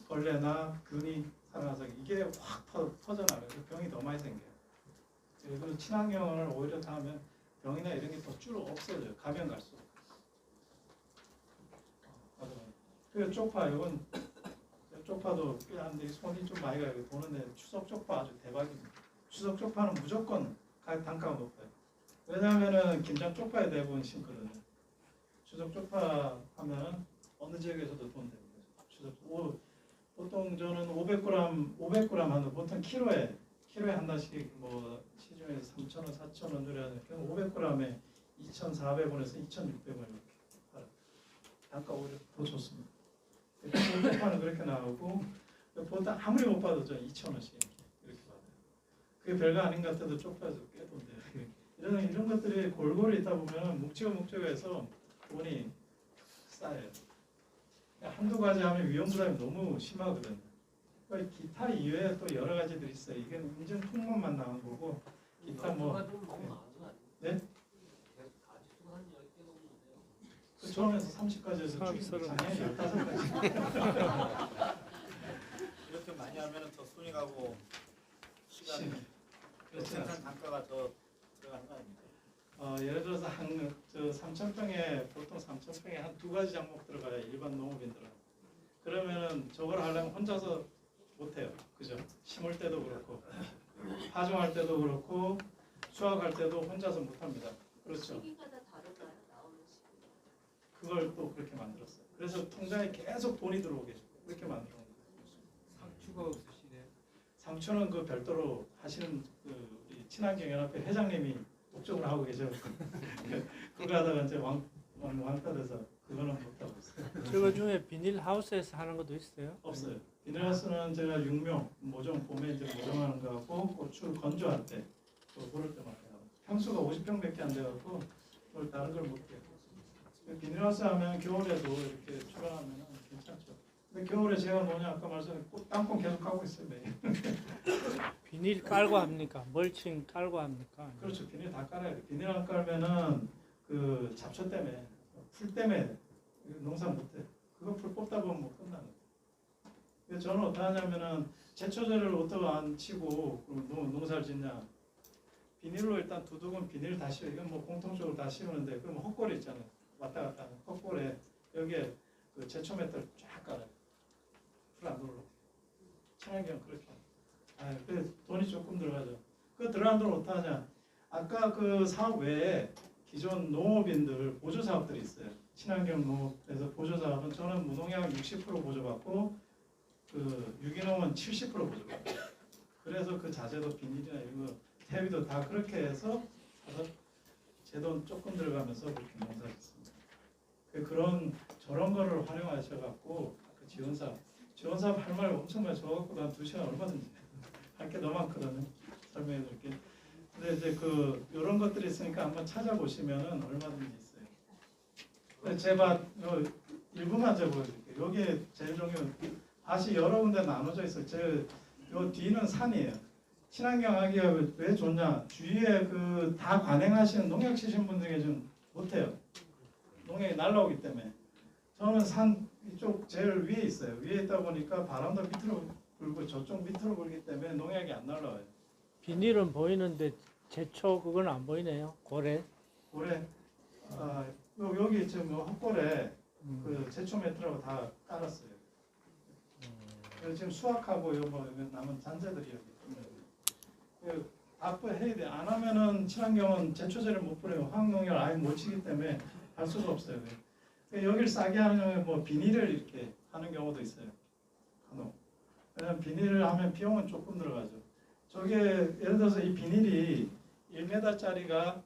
벌레나 균이 살아나서 이게 확 터져나가요. 병이 더 많이 생겨요. 그리고 친환경을 오히려 다 하면 병이나 이런 게 더 쭉 없어져요. 가면 갈수록. 그 쪽파 이건 쪽파도 꽤 한데 손이 좀 많이 가요. 보는데 추석 쪽파 아주 대박입니다. 추석 쪽파는 무조건 단가가 높아요. 왜냐하면은 김장 쪽파에 대부분 심거든요. 추석 쪽파 하면은 어느 지역에서도 돈 됩니다. 보통 저는 500g 하는 보통 키로에 한 단씩 뭐 시중에서 3,000원, 4,000원 들여야 되는 500g에 2,400원에서 2,600원 이렇게 팔아요. 단가 오히려 더 좋습니다. 쪽파는 그렇게 나오고 보통 아무리 못 받아도 2,000원씩 이렇게 받아요. 그게 별거 아닌 것 같아도 쪽파에서 꽤 돈 돼요. 이런 것들이 골고루 있다 보면 묵직해서 돈이 쌓여요. 한두 가지 하면 위험 부담이 너무 심하거든요. 기타 이외에 또 여러 가지들이 있어요. 이게 인증 통보만 나온 거고 기타 뭐 네? 그 처음에서 30까지에서 쭉 작년에 15까지 이렇게 많이 하면 더 손이 가고 시간이 그렇죠. 생산 단가가 더 들어가는 거 아닙니까? 예를 들어서 저 3,000평에 보통 3,000평에 한 두 가지 작목 들어가요. 일반 농업인들은. 그러면은 저걸 하려면 혼자서 못해요. 그죠? 심을 때도 그렇고 파종할 때도 그렇고 수확할 때도 혼자서 못합니다. 그렇죠? 시기마다 다른가요? 나오는 시기가? 그걸 또 그렇게 만들었어요. 그래서 통장에 계속 돈이 들어오게 그렇게 만들어 놓은 거예요. 상추가 없으시네요. 상추는 그 별도로 하시는 그 우리 친환경 연합회 회장님이 목적으로 하고 계셔. 그거 하다가 이제 왕따 돼서 그거는 못 하고 있어요. 저거 중에 비닐 하우스에서 하는 것도 있어요? 없어요. 비닐하우스는 제가 육묘 모종 봄에 이제 모종하는 거하고 고추 건조할 때 그럴 때만 해요. 평수가 50평밖에 안 돼갖고 그걸 다른 걸 못 해요. 비닐하우스 하면 겨울에도 이렇게 출하하면 괜찮죠. 근데 겨울에 제가 뭐냐 아까 말씀드린 땅콩 계속 까고 있어요 매일. 비닐 깔고 합니까? 멀칭 깔고 합니까? 그렇죠. 비닐 다 깔아야 돼. 비닐 안 깔면은 그 잡초 때문에 풀 때문에 농사 못해. 그거 풀 뽑다 보면 뭐 끝나는 거예요. 그래서 저는 어떻게 하냐면은 제초제를 어떻게 안 치고 농사를 짓냐. 비닐로 일단 두둑은 비닐 다 씌워. 이건 뭐 공통적으로 다 씌우는데 그럼 헛골이 있잖아요. 왔다 갔다 하는 헛골에 여기에 그 제초 맷들 쫙 깔아요. 풀 안 들어오게. 친환경 그렇게. 그 돈이 조금 들어가죠. 그 들어간 돈 어떻게 하냐. 아까 그 사업 외에 기존 농업인들 보조 사업들이 있어요. 친환경 농업에서 보조 사업은 저는 무농약 60% 보조받고 그 유기농은 70% 보조받고. 그래서 그 자재도 비닐이나 이런 거 퇴비도 다 그렇게 해서 사서 제 돈 조금 들어가면서 그렇게 농사를 짓습니다. 저런 거를 활용하셔갖고 그 지원사업 할 말 엄청 많이 줘갖고 난 2시간 얼마든지 할 게 너무 많거든요. 설명해 드릴게. 근데 이제 이런 것들이 있으니까 한번 찾아보시면은 얼마든지 있어요. 근데 제가 일부만 제가 보여드릴게요. 여기에 제일 중요한 밭이 여러 군데 나눠져 있어요. 요 뒤는 산이에요. 친환경 하기가 왜 좋냐? 주위에 다 관행하시는 농약 치신 분들이 좀 못해요. 농약이 날라오기 때문에. 저는 산 이쪽 제일 위에 있어요. 위에 있다 보니까 바람도 밑으로 불고 저쪽 밑으로 불기 때문에 농약이 안 날라와요. 비닐은 보이는데 제초 그건 안 보이네요. 고래. 여기 지금 헛골에 그 제초 매트라고 다 깔았어요. 그래서 지금 수확하고 요뭐 남은 잔재들이 여기 그 해야 돼. 안 하면은 친환경은 제초제를 못 뿌려요. 화학농약을 아예 못 치기 때문에 할 수가 없어요. 여기를 싸게 하려면 뭐 비닐을 이렇게 하는 경우도 있어요. 간혹. 왜냐면 비닐을 하면 비용은 조금 들어가죠. 저게 예를 들어서 이 비닐이 1m짜리가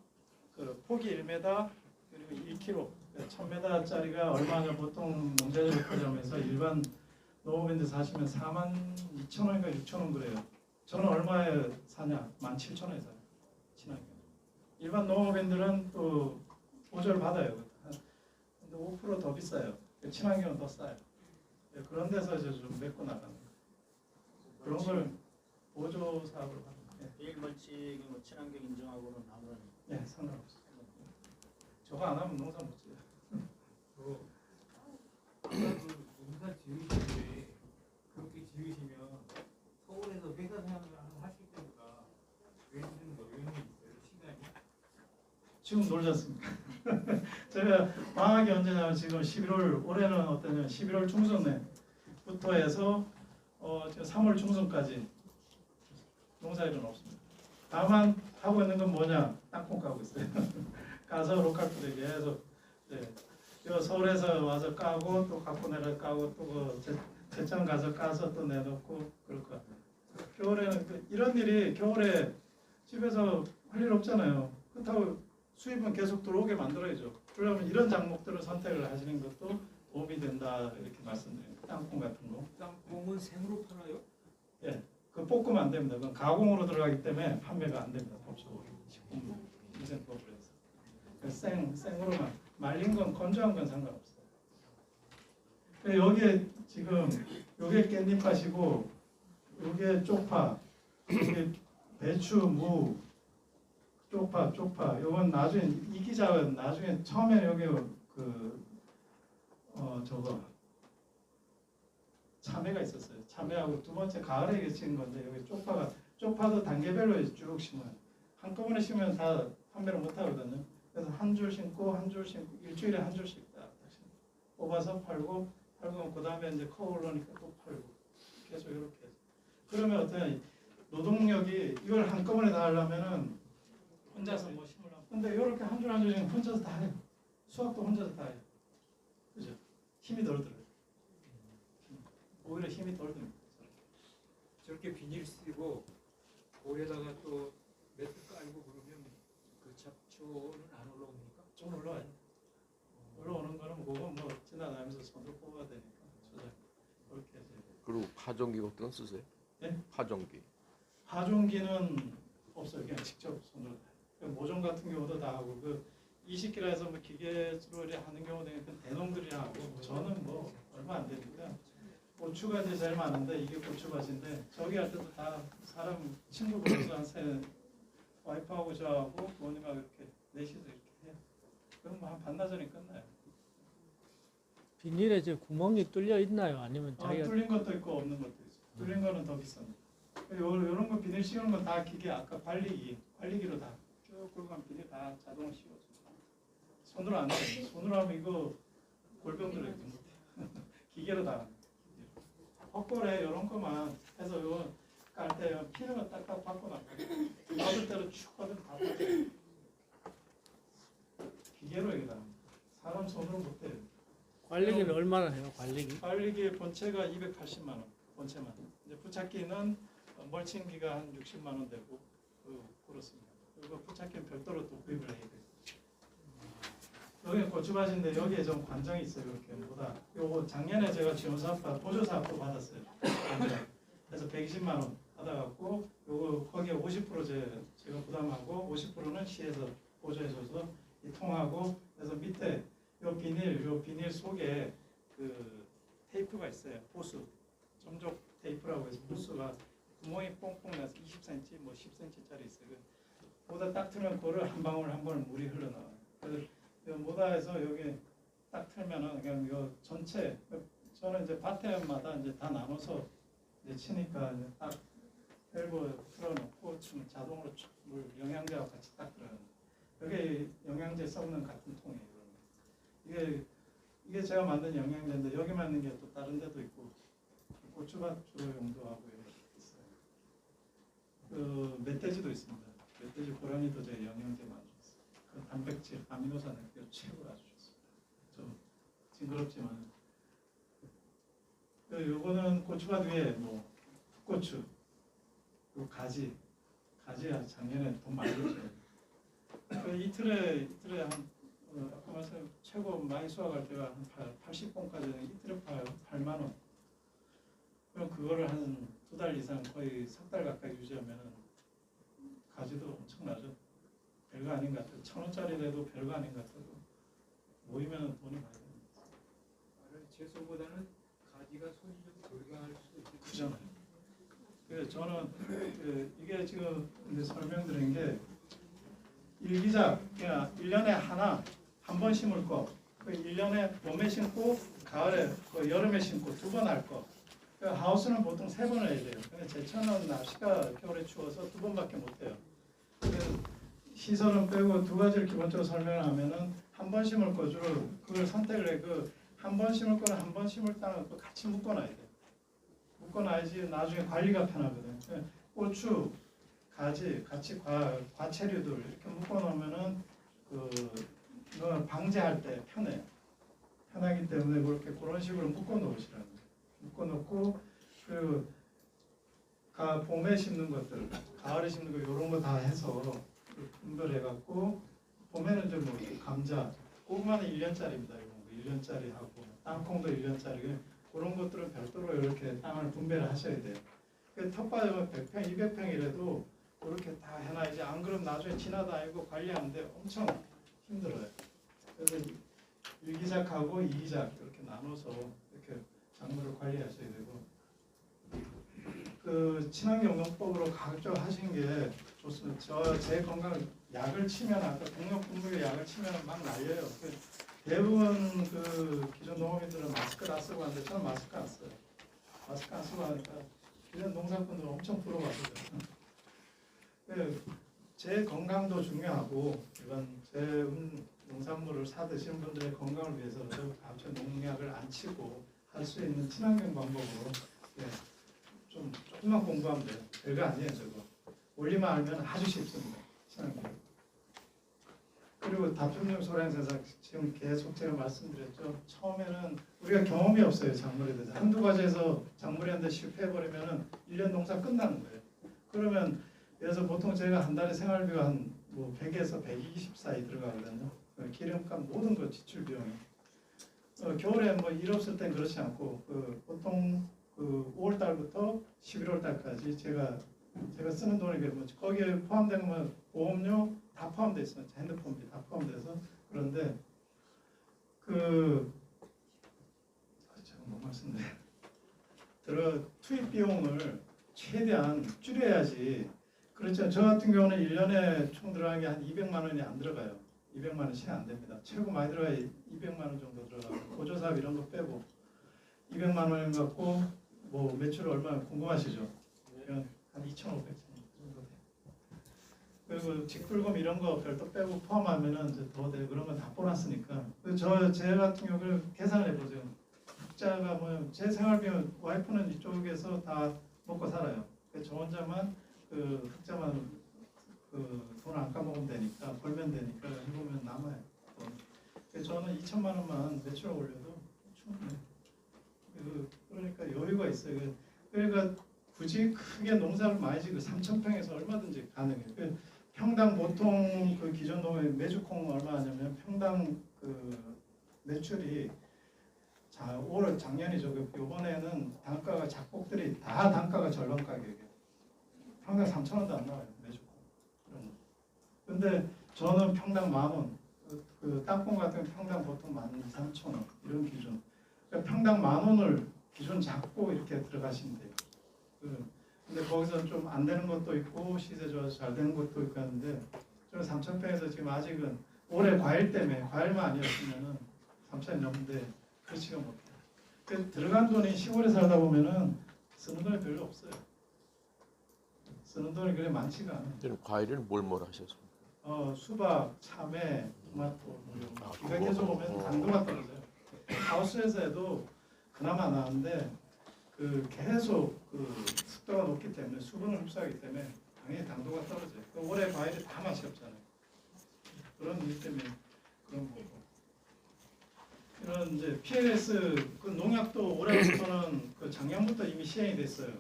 그 폭이 1m 그리고 1kg, 1000m짜리가 얼마냐 보통 농자재를 포장해서 일반 농업인들 사시면 42,000원인가 6,000원 그래요. 저는 얼마에 사냐? 17,000원에 사요. 친환경. 일반 농업인들은 또 보조를 받아요. 근데 5% 더 비싸요. 친환경은 더 싸요. 그런 데서 이제 좀 메꿔 나가는 거예요. 그런 걸 보조 사업으로 하는 거예요. 비닐 멀칭이 뭐 친환경 인증하고는 아무런 예, 상관없어요. 저거 안 하면 농사 못 지어요. 농사 지으시는데 그렇게 지으시면 서울에서 회사 생활을 하실 때보다 왜 힘든 거 이런 게 있어요? 시간이? 지금 놀지 않습니까? 제가 방학이 언제냐면 지금 11월 올해는 어떠냐면 11월 중순에부터 해서 지금 3월 중순까지 농사일은 없습니다. 다만 하고 있는 건 뭐냐? 땅콩 까고 있어요. 가서 로컬들에 계속 서울에서 와서 까고 또 갖고 내려 까고 또 제천 가서 까서 또 내놓고 그럴 것 같아요. 겨울에는 이런 일이 겨울에 집에서 할 일 없잖아요. 그렇다고 수입은 계속 들어오게 만들어야죠. 그러면 이런 작목들을 선택을 하시는 것도 도움이 된다 이렇게 말씀드립니다. 땅콩 같은 거. 땅콩은 생으로 팔아요? 예, 그 볶으면 안 됩니다. 그건 가공으로 들어가기 때문에 판매가 안 됩니다. 법적으로 식품위생법으로 해서 생으로만 말린 건 건조한 건 상관없어요. 여기에 지금 요게 깻잎밭이고 요게 쪽파, 요게 배추, 무, 쪽파. 요건 나중에 이 기자는 나중에 처음에 여기 저거 참외가 있었어요. 참외하고 두 번째 가을에 게친 건데 여기 쪽파도 단계별로 쭉 심어요. 한꺼번에 심으면 다 판매를 못 하거든요. 그래서 한 줄 심고 일주일에 한 줄씩 딱 뽑아서 팔고 그 다음에 이제 커 올라오니까 또 팔고 계속 이렇게 해서. 그러면 어떠냐? 노동력이 이걸 한꺼번에 다 하려면은 혼자서 뭐 심으려면 근데 이렇게 한 줄 한 줄씩 혼자서 다 해요. 수학도 혼자서 다 해요. 그죠? 힘이 덜 들어요. 오히려 힘이 덜 듭니다. 저렇게 비닐 쓰고 거기에다가 또 매트 깔고 그러면 그 잡초는 안 올라옵니까? 좀 올라와요. 올라오는 거는 그거 뭐 지나다니면서 손으로 뽑아야 되니까 조작 그렇게 해서. 그리고 파종기 같은 거 쓰세요? 네? 파종기. 파종기는 없어요. 그냥 직접 손으로 다 해요. 모종 같은 경우도 다 하고 그 20기라 해서 뭐 기계로 하는 경우도 있고 대농들이 하고 저는 뭐 얼마 안 되니까 고추가 이제 제일 많은데 이게 고추밭인데 저기 할 때도 다 사람 친구 불러서 한 와이프하고 저하고 부모님하고 이렇게 넷이서 이렇게 해요. 그럼 뭐 한 반나절이 끝나요. 비닐에 이제 구멍이 뚫려 있나요? 아니면 자기가 뚫린 것도 있고 없는 것도 있어요. 뚫린 거는 더 비쌉니다. 이런 거 비닐 씌우는 건 다 기계 아까 관리기로 다 쭉 굵은 비닐 다 자동으로 씌워줘요. 손으로 안 돼요. 손으로 하면 이거 골병 들어요. 기계로 다 합니다. 헛골에 이런 거만 해서 이거 깔 때 피는 거 딱딱 받고 나고 받을 대로 쭉 받으면 다 빠져요. 기계로 이게 다 합니다. 사람 손으로 못 해요. 관리기는 얼마나 해요? 관리기 본체가 280만 원, 본체만. 이제 부착기는 멀칭기가 한 60만 원 되고 그렇습니다. 그리고 부착기는 별도로 또 구입을 해야 돼요. 여기 고추밭인데 여기에 좀 관정이 있어요. 이렇게 보다. 요거 작년에 제가 지원사업 보조사업도 받았어요. 그래서 120만 원 받아갖고 요거 거기에 50% 제가 부담하고 50%는 시에서 보조해줘서 이 통하고 그래서 밑에 요 비닐 속에 그 테이프가 있어요. 보수 점적 테이프라고 해서 보수가 구멍이 뽕뽕 나서 20cm 뭐 10cm짜리 있어요. 보다 딱 틀면 그거를 한 방울 물이 흘러나와요. 그래서 모다에서 여기 딱 틀면은 그냥 요 전체 저는 이제 밭에마다 이제 다 나눠서 이제 치니까 이제 딱 밸브 틀어놓고 치면 자동으로 물 영양제하고 같이 딱 들어가요. 여기 영양제 섞는 같은 통이에요. 이게 제가 만든 영양제인데 여기 맞는 게 또 다른 데도 있고 고추밭 주로 용도하고 이렇게 있어요. 그 멧돼지도 있습니다. 멧돼지 고라니도 제 영양제 많이 줬어요. 그 단백질, 아미노산 최고로 아주 좋습니다. 좀 징그럽지만 요거는 고추밭 위에 뭐 풋고추, 그 가지 작년에 돈 많이 줬어요. 그 이틀에 한 아까 말씀 최고 많이 수확할 때가 한 80봉까지는 이틀에 팔아요. 8만 원. 그럼 그거를 한 2달 이상 거의 3달 가까이 유지하면은 가지도 엄청나죠. 별거 아닌 것 같아요. 1,000원짜리라도 별거 아닌 것 같아도 모이면 돈이 많이 됩니다. 다른 채소보다는 가지가 손이 좀 덜 갈 수도 있겠죠. 그잖아요. 그래서 저는 이게 지금 이제 설명드린 게 일기작 그냥 1년에 한 번 심을 거, 그 1년에 봄에 심고 가을에 여름에 심고 2번 할 거. 그 하우스는 보통 3번을 해야 돼요. 근데 제천은 날씨가 겨울에 추워서 2번밖에 못 해요. 그래서 시설은 빼고 2가지를 기본적으로 설명을 하면은 한 번 심을 거 주로 그걸 선택을 해. 그 한 번 심을 거는 한 번 심을 땅을 같이 묶어놔야 돼. 묶어놔야지 나중에 관리가 편하거든. 고추, 가지, 같이 과채류들 이렇게 묶어놓으면은 이걸 방제할 때 편해요. 편하기 때문에 그렇게 그런 식으로 묶어놓으시라는 거예요. 묶어놓고 그리고 봄에 심는 것들, 가을에 심는 거 이런 거 다 해서 분별해갖고 봄에는 이제 뭐 감자, 고구마는 1년짜리입니다. 이런 거 1년짜리 하고 땅콩도 1년짜리 그런 것들은 별도로 이렇게 땅을 분배를 하셔야 돼요. 그 텃밭에 100평, 200평이라도 그렇게 다 해놔야지. 안 그러면 나중에 지나다니고 관리하는데 엄청 힘들어요. 그래서 1기작하고 2기작 이렇게 나눠서 이렇게 작물을 관리하셔야 되고 그 친환경농법으로 가급적 하신 게 좋습니다. 제 건강 약을 치면 아까 동력 분무에 약을 치면 막 날려요. 대부분 그 기존 농업인들은 마스크를 안 쓰고 하는데 저는 마스크 안 써요. 마스크 안 쓰고 하니까 기존 농사꾼들 엄청 부러워하거든요. 제 건강도 중요하고 이런 제 농산물을 사 드시는 분들의 건강을 위해서라도 갑자기 농약을 안 치고 할 수 있는 친환경 방법으로 조금만 공부하면 돼요. 별거 아니에요. 저거 원리만 알면 아주 쉽습니다. 친환경. 그리고 다품종 소량생산 지금 계속 제가 말씀드렸죠. 처음에는 우리가 경험이 없어요. 작물에 대해서 한두 가지에서 작물이 한데 실패해버리면은 1년 농사 끝나는 거예요. 그러면 그래서 보통 제가 한 달에 생활비가 한 뭐 100에서 120 사이 들어가거든요. 기름값 모든 거 지출 비용이. 겨울에 뭐 일 없을 땐 그렇지 않고 보통 5월 달부터 11월 달까지 제가 쓰는 돈이 뭐 거기에 포함된 건 보험료 다 포함돼 있어요. 핸드폰비 다 포함돼서 그런데 제가 뭐 말씀드려 투입 비용을 최대한 줄여야지. 그렇죠. 저 같은 경우는 1년에 총 들어가는 게 한 200만 원이 안 들어가요. 200만 원 채 안 됩니다. 최고 많이 들어가야 200만 원 정도 들어가고 보조사업 이런 거 빼고 200만 원 갖고 뭐 매출 얼마나 궁금하시죠? 한 2,500 정도 돼요. 그리고 직불금 이런 거 별도 빼고 포함하면은 이제 더 돼요. 그런 건 다 보너스니까. 제 같은 경우는 계산해 보세요. 흑자가 뭐 제 생활비는 와이프는 이쪽에서 다 먹고 살아요. 저 혼자만 흑자만 돈 안 까먹으면 되니까 벌면 되니까 해보면 남아요. 저는 2천만 원만 매출 올려도 충분해요. 그러니까 여유가 있어요. 그러니까 굳이 크게 농사를 많이 짓고 3,000평에서 얼마든지 가능해요. 평당 보통 그 기존 농업 메주콩 얼마 하냐면 평당 매출이 올해 작년이죠. 이번에는 단가가 작곡들이 다 단가가 절반 가격이에요. 평당 3,000원도 안 나와요. 매주콩. 근데 저는 평당 10,000원. 땅콩 같은 평당 보통 13,000원 이런 기준. 그러니까 평당 10,000원을 기준 잡고 이렇게 들어가시면 돼요. 근데 거기서 좀 안 되는 것도 있고 시세 좋아서 잘 되는 것도 있고 하는데 저는 3,000평에서 지금 아직은 올해 과일 때문에 과일만 아니었으면은 3,000이 넘는데 그렇지가 못해요. 들어간 돈이 시골에 살다 보면은 쓰는 돈이 별로 없어요. 쓰는 돈이 그렇게 많지가 않아요. 과일은 뭘 하셨습니까? 수박, 참외, 토마토 이거 계속 그거? 오면 당도가 떨어져요. 하우스에서 해도 그나마 나은데 그 계속 그 습도가 높기 때문에 수분을 흡수하기 때문에 당연히 당도가 떨어져요. 그 올해 과일이 다 맛이 없잖아요. 그런 이유 때문에 그런 거고. 이런 이제 PLS 그 농약도 올해부터는 그 작년부터 이미 시행이 됐어요.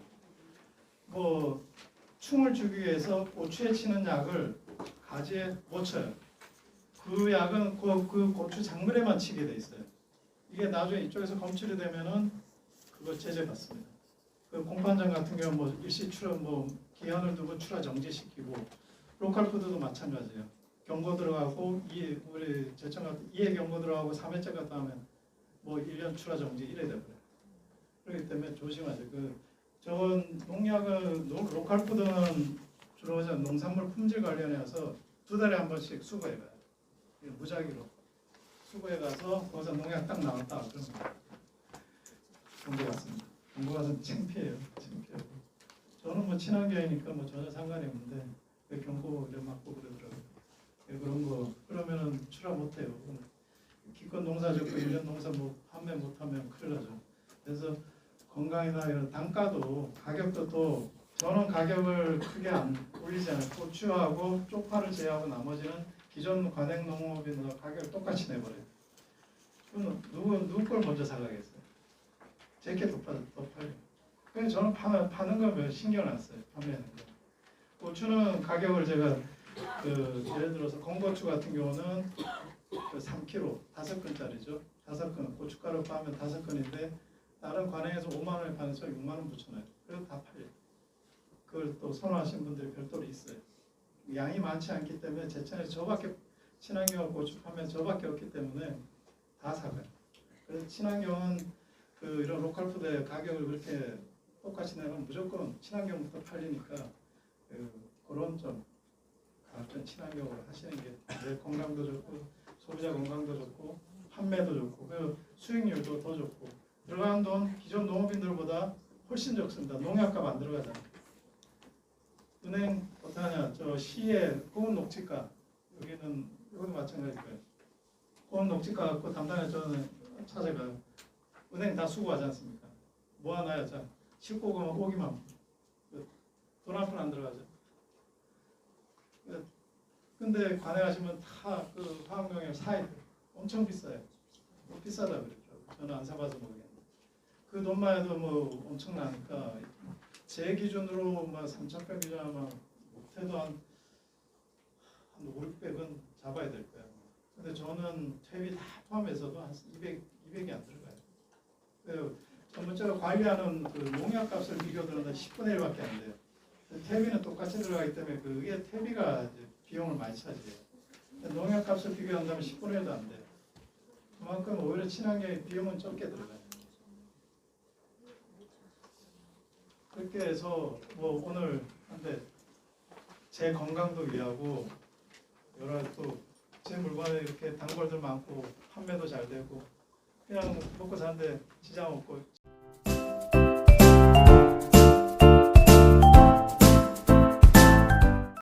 뭐 충을 주기 위해서 고추에 치는 약을 가지에 못 쳐요. 그 약은 그 고추 작물에만 치게 돼 있어요. 이게 나중에 이쪽에서 검출이 되면은 그거 제재 받습니다. 그 공판장 같은 경우 뭐 일시 출하 뭐 기한을 두고 출하 정지시키고 로컬푸드도 마찬가지예요. 경고 들어가고 우리 제청 같은 2회 경고 들어가고 3회째 갔다 하면 뭐 1년 출하 정지 이래 돼버려요. 그렇기 때문에 조심하세요. 저건 농약은 로컬푸드는 주로 농산물 품질 관련해서 2달에 한 번씩 수거해가요. 무작위로 수거해가서 거기서 농약 딱 나왔다 그러면 경고 받습니다. 경고 받으면 창피해요. 창피하고. 저는 뭐 친환경이니까 뭐 전혀 상관이 없는데 왜 경고를 맞고 그러더라고요. 그런 거 그러면은 출하 못해요. 기껏 농사 짓고 1년 농사 뭐 판매 못하면 큰일 나죠. 그래서 건강이나 이런 단가도 가격도 또 저는 가격을 크게 안 올리지 않아요. 고추하고 쪽파를 제외하고 나머지는 기존 관행 농업인과 가격을 똑같이 내버려요. 그럼 누구 걸 먼저 사가겠어요? 제게 더 팔려. 그래서 저는 파는 거면 신경 안 써요. 판매하는 거. 고추는 가격을 제가 예를 들어서 건고추 같은 경우는 3kg 5근짜리죠. 5근 고춧가루 빠면 5근인데 다른 관행에서 5만 원에 파는 서 6만 원 붙여놔요. 그래서 다 팔려요. 그걸 또 선호하시는 분들이 별도로 있어요. 양이 많지 않기 때문에 제천에서 저밖에 친환경 고추 파면 저밖에 없기 때문에 다 사가요. 그래서 친환경은 이런 로컬푸드의 가격을 그렇게 똑같이 내면 무조건 친환경부터 팔리니까 그런 좀 가급적 친환경으로 하시는 게 내 건강도 좋고 소비자 건강도 좋고 판매도 좋고 그 수익률도 더 좋고 들어가는 돈 기존 농업인들보다 훨씬 적습니다. 농약값 안 들어가잖아요. 은행 어떻게 하냐? 저 시에 고운 녹지가 여기도 마찬가지일 거예요. 고운 녹지가 갖고 담당해 저는 찾아가요. 은행 다 수고하지 않습니까? 모아놔야 자 싣고 오기만 돈 한 푼 안 들어가죠. 근데 관행하시면 다 그 화학농약 사야 돼요. 엄청 비싸요. 비싸다 그러더라고요. 저는 안 사봐서 모르겠는데 그 돈만 해도 뭐 엄청나니까 제 기준으로 막 3,800 기준 아마 못해도 한 500~600은 잡아야 될 거예요. 근데 저는 퇴비 다 포함해서도 한 200이 안 들어가요. 전문적으로 관리하는 그 농약값을 비교 들어도 10분의 1밖에 안 돼요. 퇴비는 똑같이 들어가기 때문에 그게 퇴비가 이제 비용을 많이 차지해요. 농약값을 비교한다면 10분의 1도 안 돼요. 그만큼 오히려 친환경의 비용은 적게 들어가요. 그렇게 해서 뭐 오늘 한데 제 건강도 위하고 여러 가지 또 제 물건에 이렇게 단골들 많고 판매도 잘 되고 그냥 먹고 사는데 지장 없고